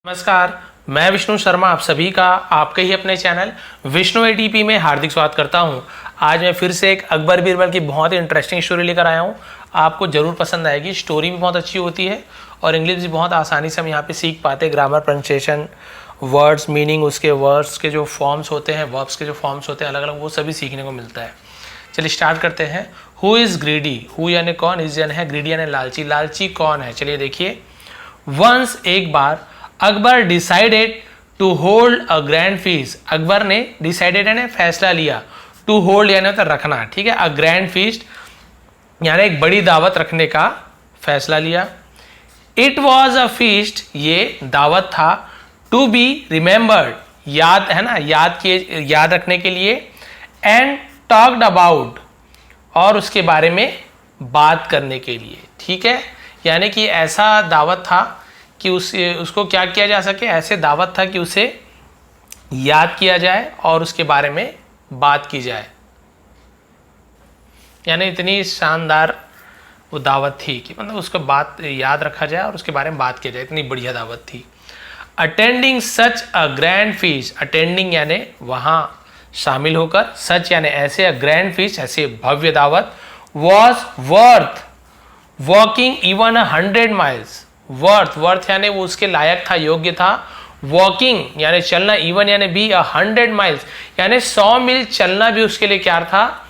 नमस्कार, मैं विष्णु शर्मा आप सभी का आपके ही अपने चैनल विष्णु एटीपी में हार्दिक स्वागत करता हूं। आज मैं फिर से एक अकबर बीरबल की बहुत ही इंटरेस्टिंग स्टोरी लेकर आया हूं। आपको ज़रूर पसंद आएगी। स्टोरी भी बहुत अच्छी होती है और इंग्लिश भी बहुत आसानी से हम यहाँ पे सीख पाते हैं। ग्रामर, प्रोनाउंसिएशन, वर्ड्स, मीनिंग, उसके वर्ड्स के जो फॉर्म्स होते हैं, वर्ब्स के जो फॉर्म्स होते हैं अलग अलग, वो सभी सीखने को मिलता है। चलिए स्टार्ट करते हैं। Who is greedy? हु यानी कौन, इज यानी है, ग्रीडी यानी लालची। लालची कौन है? चलिए देखिए। वंस एक बार Akbar decided to hold a grand feast. Akbar ने डिसाइडेड यानी फैसला लिया, टू होल्ड यानी होता रखना, ठीक है। अ ग्रैंड फीस्ट यानी एक बड़ी दावत रखने का फैसला लिया। इट वॉज अ फीस्ट, ये दावत था, टू बी रिमेंबर्ड, याद है ना, याद रखने के लिए, एंड टॉक्ड अबाउट, और उसके बारे में बात करने के लिए, ठीक है। यानी कि ऐसा दावत था कि उसको क्या किया जा सके, ऐसे दावत था कि उसे याद किया जाए और उसके बारे में बात की जाए। यानी इतनी शानदार वो दावत थी कि मतलब उसको बात याद रखा जाए और उसके बारे में बात की जाए, इतनी बढ़िया दावत थी। अटेंडिंग सच अ ग्रैंड फीस्ट, अटेंडिंग यानी वहाँ शामिल होकर, सच यानी ऐसे, अ ग्रैंड फीस्ट ऐसे भव्य दावत, was worth walking even 100 miles. Worth यानी वो उसके लायक था, योग्य था। वॉकिंग यानी चलना, इवन यानी भी, 100 माइल्स यानी 100 मील चलना भी उसके लिए क्या था,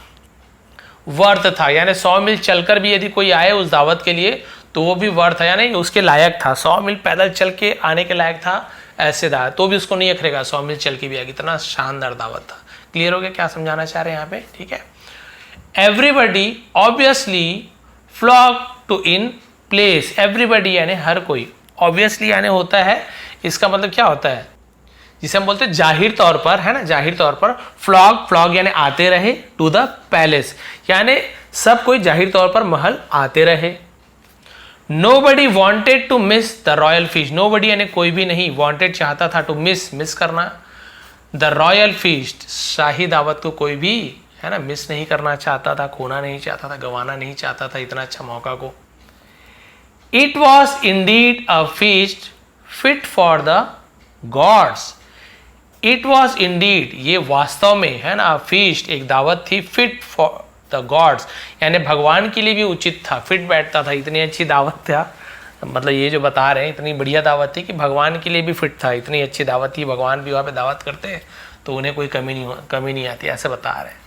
वर्थ था। यानी 100 मील चलकर भी यदि कोई आए उस दावत के लिए तो वो भी वर्थ है, यानी उसके लायक था। 100 मील पैदल चल के आने के लायक था ऐसे दावत, तो भी उसको नहीं अखरेगा, 100 मील चल के भी आएगी। इतना शानदार दावत था। क्लियर हो गया क्या समझाना चाह रहे हैं यहाँ पे, ठीक है। Everybody obviously flock to in place. Everybody यानी हर कोई, ऑब्वियसली यानी होता है, इसका मतलब क्या होता है, जिसे हम बोलते हैं जाहिर तौर पर, है ना, जाहिर तौर पर। फ्लॉग यानी आते रहे, टू द पैलेस यानी सब कोई जाहिर तौर पर महल आते रहे। Nobody wanted to miss the royal feast. Nobody यानी कोई भी नहीं, वांटेड चाहता था, टू मिस करना, द रॉयल फीस्ट शाही दावत को कोई भी, है ना, मिस नहीं करना चाहता था, खोना नहीं चाहता था, गंवाना नहीं चाहता था इतना अच्छा मौका को। It was indeed a feast fit for the gods. It was indeed, ये वास्तव में, है ना, feast एक दावत थी, fit for the gods यानी भगवान के लिए भी उचित था, फिट बैठता था, इतनी अच्छी दावत था। मतलब ये जो बता रहे हैं इतनी बढ़िया दावत थी कि भगवान के लिए भी फिट था, इतनी अच्छी दावत थी। भगवान भी वहाँ पे दावत करते हैं तो उन्हें कोई कमी नहीं आती, ऐसे बता रहे हैं।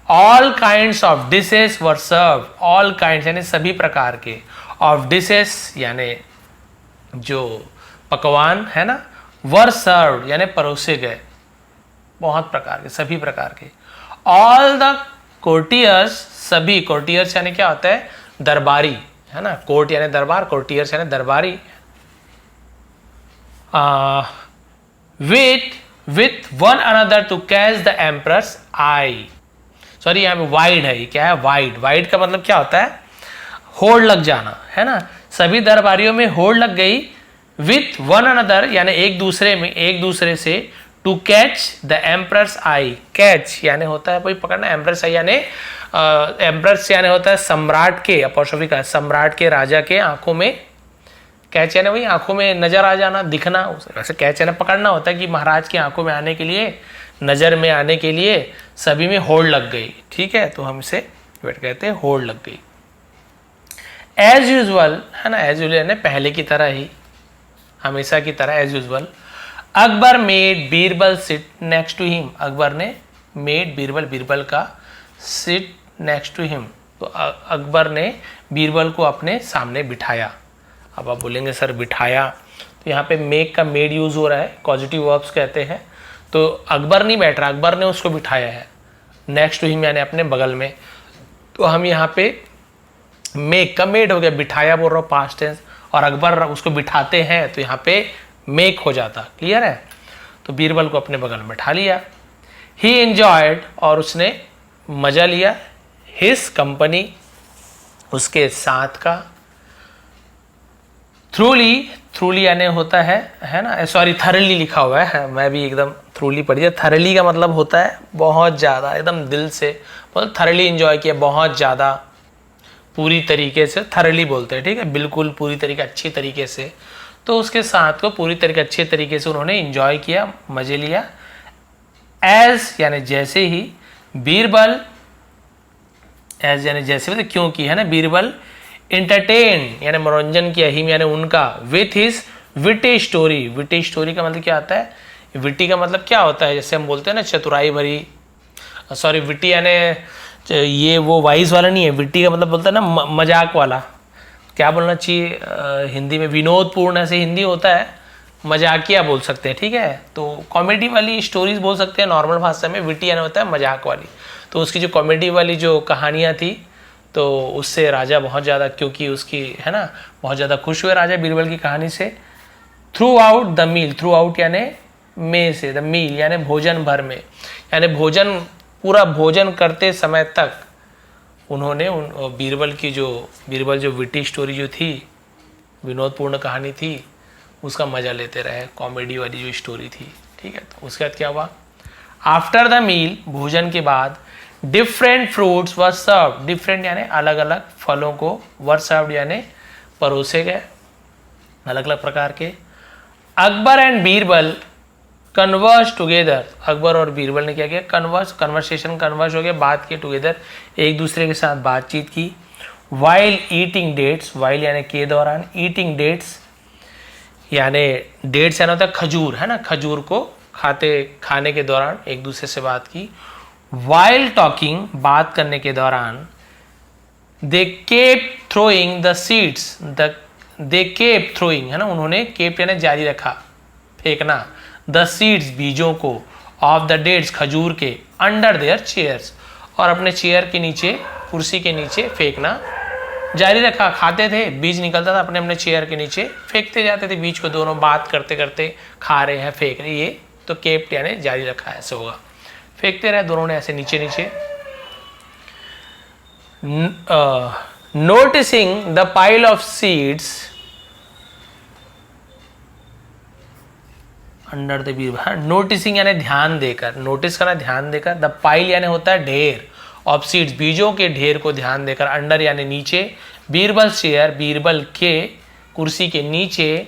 All kinds of dishes were served. All kinds यानी सभी प्रकार के, of dishes यानी जो पकवान, है ना, were served यानी परोसे गए, बहुत प्रकार के, सभी प्रकार के। All the courtiers, सभी, courtiers यानी क्या होता है, दरबारी, है ना, कोर्ट यानी दरबार, courtiers यानी दरबारी। with one another to catch the emperor's eye. Sorry, यहाँ पे वाइड है, क्या है, वाइड का मतलब क्या होता है, होड़ लग जाना, है ना। सभी दरबारियों में होड़ लग गई, विथ वन अनदर यानी एक दूसरे से, to catch the emperor's eye. Catch यानी होता है कोई पकड़ना, एम्परर्स आई यानी एम्परर्स यानी होता है सम्राट के, अपॉस्ट्रोफी का, सम्राट के, राजा के आंखों में, कैच यानी वही आंखों में नजर आ जाना, दिखना। वैसे कैच यानी पकड़ना होता है कि महाराज की आंखों में आने के लिए, नजर में आने के लिए सभी में होड़ लग गई, ठीक है। तो हम इसे वेट कहते हैं, होड़ लग गई। एज यूजुअल, है ना, एज यूजुअल यानी पहले की तरह ही, हमेशा की तरह, as usual. Akbar made Birbal sit next to him. Akbar ने मेड बीरबल का सिट नेक्स्ट टू हिम, तो अकबर ने बीरबल को अपने सामने बिठाया। अब आप बोलेंगे सर बिठाया, तो यहाँ पे मेक का मेड यूज हो रहा है, पॉजिटिव वर्ब्स कहते हैं। तो अकबर नहीं बैठ रहा, अकबर ने उसको बिठाया है, नेक्स्ट टू हिम यानी अपने बगल में। तो हम यहाँ पे मेक का मेड हो गया, बिठाया बोल रहा हूँ पास्ट टेंस, और अकबर उसको बिठाते हैं तो यहाँ पे मेक हो जाता। क्लियर है। तो बीरबल को अपने बगल में बैठा लिया। ही एंजॉयड, और उसने मजा लिया, हिज कंपनी उसके साथ का। थ्रूली यानी होता है ना, सॉरी थरली लिखा हुआ है, मैं भी एकदम थ्रूली पढ़ी। थरली का मतलब होता है बहुत ज़्यादा, एकदम दिल से, मतलब थरली एंजॉय किया, बहुत ज़्यादा, पूरी तरीके से, थरली बोलते हैं, ठीक है, बिल्कुल पूरी तरीके, अच्छी तरीके से। तो उसके साथ को पूरी तरीके अच्छे तरीके से उन्होंने इंजॉय किया, मजे लिया। एज यानी जैसे ही, बीरबल एज यानी जैसे, मतलब क्योंकि, है ना, बीरबल इंटरटेन यानी मनोरंजन किया, हिम यानी उनका, with his witty story. Witty story का मतलब क्या आता है? विटी का मतलब क्या होता है? जैसे हम बोलते हैं ना चतुराई भरी, सॉरी विटी यानी ये वो वाइज वाला नहीं है, विटी का मतलब बोलता है ना मजाक वाला, क्या बोलना चाहिए हिंदी में, विनोदपूर्ण ऐसे हिंदी होता है, मजाकिया बोल सकते हैं, ठीक है। तो कॉमेडी वाली स्टोरीज बोल सकते हैं नॉर्मल भाषा में, विटी यानी होता है मजाक वाली। तो उसकी जो कॉमेडी वाली जो कहानियाँ थी, तो उससे राजा बहुत ज़्यादा, क्योंकि उसकी, है ना, बहुत ज़्यादा खुश हुए राजा बीरबल की कहानी से। Throughout the meal, throughout यानी में से, द मील यानी भोजन भर में, यानी भोजन, पूरा भोजन करते समय तक उन्होंने बीरबल जो विटी स्टोरी जो थी, विनोदपूर्ण कहानी थी, उसका मज़ा लेते रहे, कॉमेडी वाली जो स्टोरी थी, ठीक है। तो उसके बाद क्या हुआ? आफ्टर द मील, भोजन के बाद, डिफरेंट फ्रूट्स वर सर्व, डिफरेंट यानी अलग अलग फलों को, वर सर्व यानी परोसे गए, अलग अलग प्रकार के। Akbar and Birbal converse together, Akbar और बीरबल ने क्या किया? कन्वर्स हो गया, बात की, टुगेदर एक दूसरे के साथ बातचीत की। वाइल ईटिंग डेट्स, वाइल यानी के दौरान, ईटिंग डेट्स यानी डेट्स यानी होता है खजूर, है ना, खजूर को खाने के दौरान एक दूसरे से बात की। वाइल टॉकिंग, बात करने के दौरान, they kept throwing the seeds, they kept throwing, है ना, उन्होंने केप यानी जारी रखा, फेंकना, द सीड्स बीजों को, ऑफ द डेट्स खजूर के, अंडर देयर चेयर्स, और अपने चेयर के नीचे, कुर्सी के नीचे फेंकना जारी रखा। खाते थे, बीज निकलता था, अपने अपने चेयर के नीचे फेंकते जाते थे बीज को, दोनों बात करते करते खा रहे हैं, फेंक रहे, ये तो केप्ट यानी जारी रखा, ऐसे होगा, फेंकते रहे दोनों ने ऐसे नीचे नीचे। Noticing the pile of seeds under the Birbal, noticing यानी ध्यान देकर, नोटिस करना, ध्यान देकर। द पाइल यानी होता है ढेर, ऑफ सीड्स बीजों के ढेर को ध्यान देकर, अंडर यानी नीचे, बीरबल चेयर बीरबल के कुर्सी के नीचे,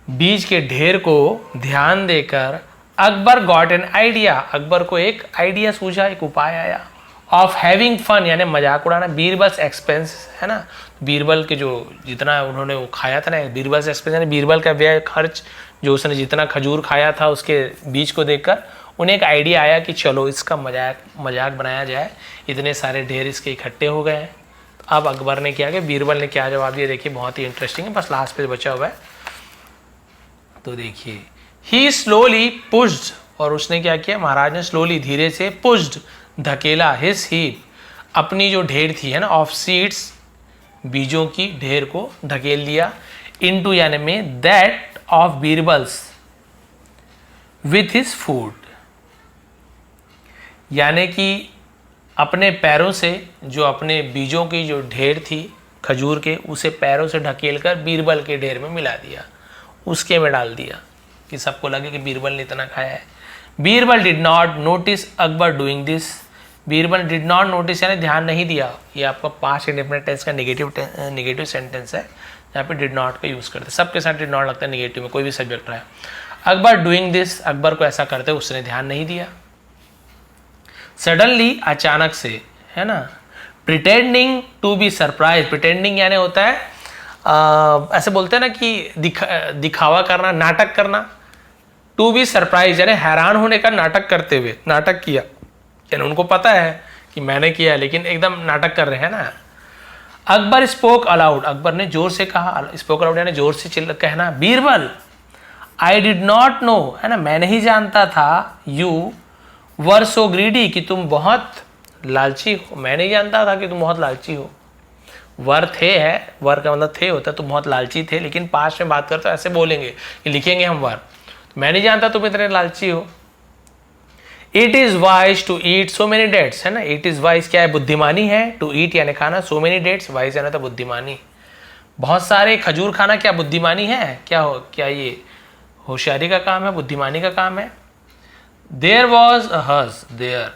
बीज के ढेर को ध्यान देकर। Akbar got an idea, Akbar को एक आइडिया सूझा, एक उपाय आया। ऑफ हैविंग फन यानी मजाक उड़ाना, बीरबल्स एक्सपेंस, है ना, बीरबल के जो जितना उन्होंने वो खाया था ना, बीरबल्स एक्सपेंस यानी बीरबल का व्यय खर्च, जो उसने जितना खजूर खाया था उसके बीज को देखकर उन्हें एक आइडिया आया कि चलो इसका मजाक बनाया जाए, इतने सारे ढेर इसके इकट्ठे हो गए हैं। तो अब अकबर ने क्या किया, बीरबल ने क्या जवाब दिया, देखिए बहुत ही इंटरेस्टिंग है, बस लास्ट पे बचा हुआ है, तो देखिए। ही स्लोली पुश्ड, और उसने क्या किया, महाराज ने स्लोली, धीरे से, पुश्ड धकेला, हिज हीप, अपनी जो ढेर थी, है ना, ऑफ सीड्स बीजों की ढेर को ढकेल दिया, इनटू यानी में, that of Birbal's with his food, यानी कि अपने पैरों से जो अपने बीजों की जो ढेर थी खजूर के, उसे पैरों से ढकेल कर बीरबल के ढेर में मिला दिया, उसके में डाल दिया, कि सबको लगे कि बीरबल ने इतना खाया है। Birbal did not notice Akbar doing this, Birbal did not notice यानी ध्यान नहीं दिया, ये आपका पास्ट इंडेफिनिट टेंस का नेगेटिव सेंटेंस है, यहाँ पे डिड नॉट का यूज करते हैं, सबके साथ डिड नॉट लगता है नेगेटिव में, कोई भी सब्जेक्ट रहा है। अकबर डूइंग दिस, अकबर को ऐसा करते उसने ध्यान नहीं दिया। सडनली अचानक से, है ना, pretending to be surprise, pretending यानी होता है ऐसे बोलते हैं ना कि दिखावा करना, नाटक करना, टू बी सरप्राइज यानी हैरान होने का नाटक करते हुए, नाटक किया, यानी उनको पता है कि मैंने किया लेकिन एकदम नाटक कर रहे हैं ना। अकबर स्पोक अलाउड, अकबर ने जोर से कहा, स्पोक अलाउड यानी जोर से कहना, Birbal I did not know, है ना, मैं नहीं जानता था, यू वर सो ग्रीडी, कि तुम बहुत लालची हो, मैं नहीं जानता था कि तुम बहुत लालची हो। वर थे है, वर का मतलब थे होता है, तुम बहुत लालची थे, लेकिन पास्ट में बात करते ऐसे बोलेंगे कि लिखेंगे हम वर, मैं नहीं जानता तुम इतने लालची हो। It is wise to eat so many dates, है ना, इट इज वाइज क्या है, बुद्धिमानी है, टू ईट यानी खाना, सो मेनी डेट्स वाइज यानी तो बुद्धिमानी, बहुत सारे खजूर खाना क्या बुद्धिमानी है, क्या ये होशियारी का काम है, बुद्धिमानी का काम है। There was a house, there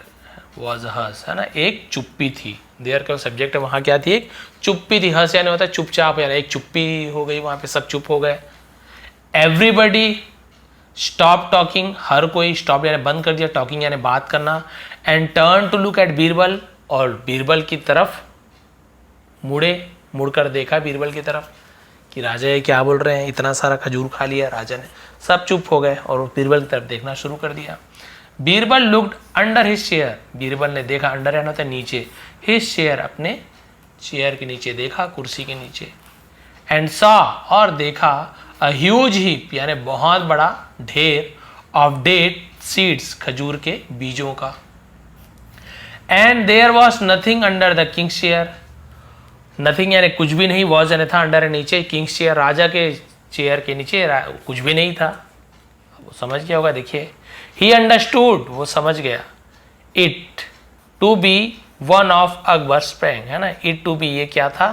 was a house, है ना, एक चुप्पी थी, देयर का सब्जेक्ट है, वहाँ क्या थी, एक चुप्पी थी। हस यानी होता है चुपचाप, यानी एक चुप्पी हो गई वहाँ पे, सब चुप हो गए। एवरीबडी स्टॉप टॉकिंग, हर कोई स्टॉप यानी बंद कर दिया टॉकिंग यानी बात करना। And turn to look at Birbal, और बीरबल की तरफ मुड़े, मुड़कर देखा बीरबल की तरफ कि राजा ये क्या बोल रहे हैं, इतना सारा खजूर खा लिया राजा ने। सब चुप हो गए और बीरबल की तरफ देखना शुरू कर दिया। Birbal looked under his chair, Birbal ने देखा, अंडर यानी होता है नीचे, हिज चेयर अपने चेयर के नीचे देखा, कुर्सी के नीचे। एंड सॉ और देखा, अ ह्यूज हीप यानी बहुत बड़ा ढेर, ऑफ डेट सीड्स खजूर के बीजों का। And there was nothing under the king's chair, nothing यानी कुछ भी नहीं, वॉज यानी था, अंडर नीचे, किंग्स चेयर राजा के चेयर के नीचे कुछ भी नहीं था। वो समझ गया होगा, देखिए। ही अंडरस्टूड, वो समझ गया, it to be one of Akbar's prank, है ना। इट टू बी ये क्या था,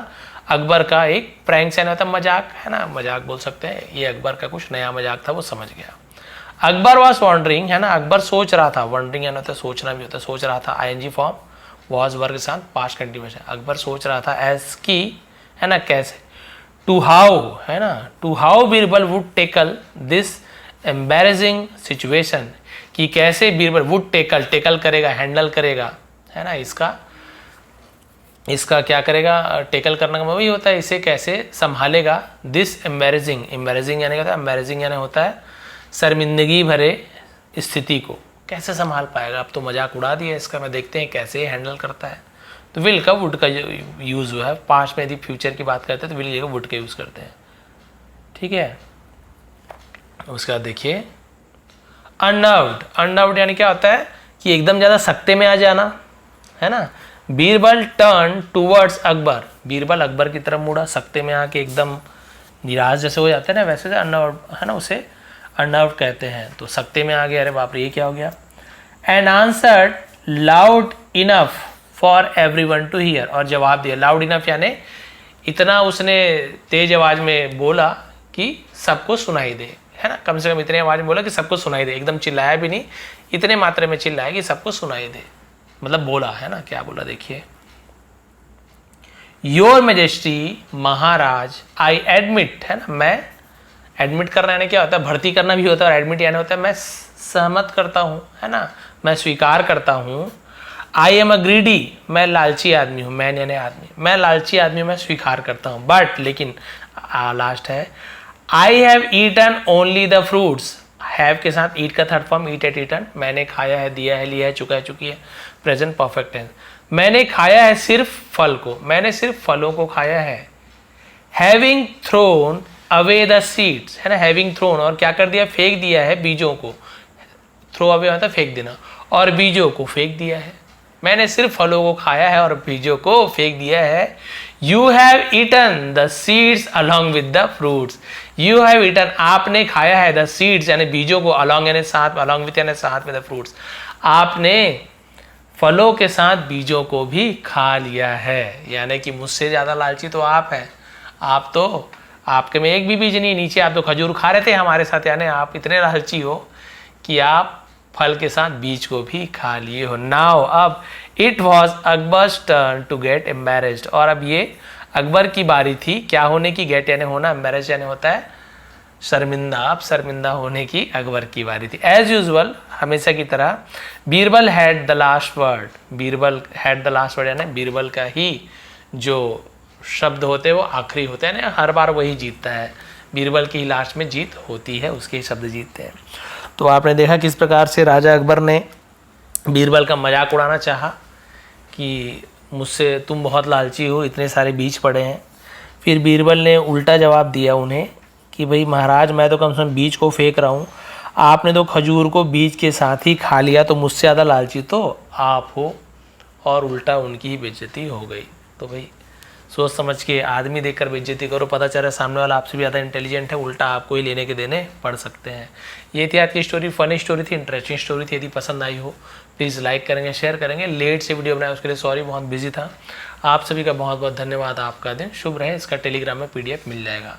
अकबर का एक प्रैंक से ना था, मजाक, है ना, मजाक बोल सकते हैं। ये अकबर का कुछ नया मजाक था, वो समझ गया। अकबर वॉज वॉन्डरिंग, है ना, अकबर सोच रहा था, वॉन्डरिंग यानी होता है सोचना भी होता है, सोच रहा था, आईएनजी फॉर्म, वॉज वर्ग के साथ पास्ट कंटिन्यूअस है। अकबर सोच रहा था एज की, है ना, कैसे, टू हाउ, है ना, to how Birbal would tackle this embarrassing situation, कि कैसे बीरबल वुड टेकल, टेकल करेगा, हैंडल करेगा, है ना, इसका क्या करेगा, टेकल करने का वही होता है, इसे कैसे संभालेगा। दिस एम्बैरेसिंग, एम्बैरेसिंग यानी क्या, एम्बैरेसिंग यानी होता है शर्मिंदगी भरे स्थिति को कैसे संभाल पाएगा। अब तो मजाक उड़ा दिया इसका, मैं देखते हैं कैसे हैंडल करता है। तो विल का वुड का यूज़ हुआ है, पास्ट में यदि फ्यूचर की बात करते हैं तो विल का वुड का यूज़ करते हैं, ठीक है। उसके बाद देखिए अननर्व्ड, अननर्व्ड यानी क्या होता है कि एकदम ज़्यादा सख्ते में आ जाना, है ना। बीरबल टर्न टूवर्ड्स अकबर, बीरबल अकबर की तरफ मुड़ा, सख्ते में आके एकदम निराश जैसे हो जाते हैं ना, वैसे अननर्व्ड, है ना, उसे अननर्व्ड कहते हैं। तो सख्ते में आ गया, अरे बाप रे ये क्या हो गया। And answered loud enough for everyone to hear, और जवाब दिया, लाउड इनफ यानी इतना उसने तेज आवाज में बोला कि सबको सुनाई दे, है ना, कम से कम इतनी आवाज में बोला कि सबको सुनाई दे, एकदम चिल्लाया भी नहीं, इतने मात्रा में चिल्लाया कि सबको सुनाई दे, मतलब बोला, है ना, क्या बोला देखिए। Your majesty, Maharaj, I admit, है ना, मैं एडमिट करना यानी क्या होता है, भर्ती करना भी होता है, और एडमिट यानी होता है मैं सहमत करता हूँ, है ना, मैं स्वीकार करता हूँ। आई एम अ ग्रीडी, मैं लालची आदमी हूँ, मैन यानी आदमी, मैं लालची आदमी, मैं स्वीकार करता हूँ। बट लेकिन लास्ट है, I have eaten only the fruits, have के साथ ईट का third form, eat ate eaten, मैंने खाया है, दिया है, लिया है, चुका है, चुकी है, प्रेजेंट परफेक्ट टेंस। मैंने खाया है सिर्फ फल को, मैंने सिर्फ फलों को खाया है। Having thrown away the seeds, है ना, हैविंग थ्रोन, और क्या कर दिया, फेंक दिया है बीजों को, थ्रो अवे होता है फेंक देना, और बीजों को फेंक दिया है। मैंने सिर्फ फलों को खाया है और बीजों को फेंक दिया है। You have eaten the seeds along with the fruits, you have eaten, आपने खाया है, द सीड्स यानी बीजों को, अलॉन्ग यानी साथ, अलॉन्ग विद यानी साथ में, द फ्रूट्स, आपने फलों के साथ बीजों को भी खा लिया है। यानी कि मुझसे ज़्यादा लालची तो आप हैं, आप तो, आपके में एक भी बीज नहीं, नीचे आप तो खजूर खा रहे थे हमारे साथ, यानी आप इतने लालची हो कि आप फल के साथ बीज को भी खा लिए हो। नाउ अब it was Akbar's turn to get embarrassed, और अब ये अकबर की बारी थी क्या होने की, गेट यानी होना, एम्बैरेस्ड यानी होता है शर्मिंदा, अब शर्मिंदा होने की अकबर की बारी थी। एज यूजुअल, हमेशा की तरह, Birbal had the last word, Birbal had the last word यानी बीरबल का ही जो शब्द होते हैं वो आखिरी होते हैं ना, हर बार वही जीतता है, बीरबल की ही लास्ट में जीत होती है, उसके ही शब्द जीतते हैं। तो आपने देखा किस प्रकार से राजा अकबर ने बीरबल का मजाक उड़ाना चाहा कि मुझसे तुम बहुत लालची हो, इतने सारे बीज पड़े हैं। फिर बीरबल ने उल्टा जवाब दिया उन्हें कि भाई महाराज, मैं तो कम से कम बीज को फेंक रहा हूँ, आपने तो खजूर को बीज के साथ ही खा लिया, तो मुझसे ज़्यादा लालची तो आप हो, और उल्टा उनकी ही बेइज्जती हो गई। तो भाई सोच समझ के आदमी देखकर बेइज्जती करो, पता चल रहा है सामने वाला आपसे भी ज़्यादा इंटेलिजेंट है, उल्टा आपको ही लेने के देने पड़ सकते हैं। ये थी आज की स्टोरी, फनी स्टोरी थी, इंटरेस्टिंग स्टोरी थी। यदि पसंद आई हो प्लीज़ लाइक करेंगे, शेयर करेंगे। लेट से वीडियो बनाया उसके लिए सॉरी, बहुत बिजी था। आप सभी का बहुत बहुत धन्यवाद। आपका दिन शुभ रहे। इसका टेलीग्राम में PDF मिल जाएगा।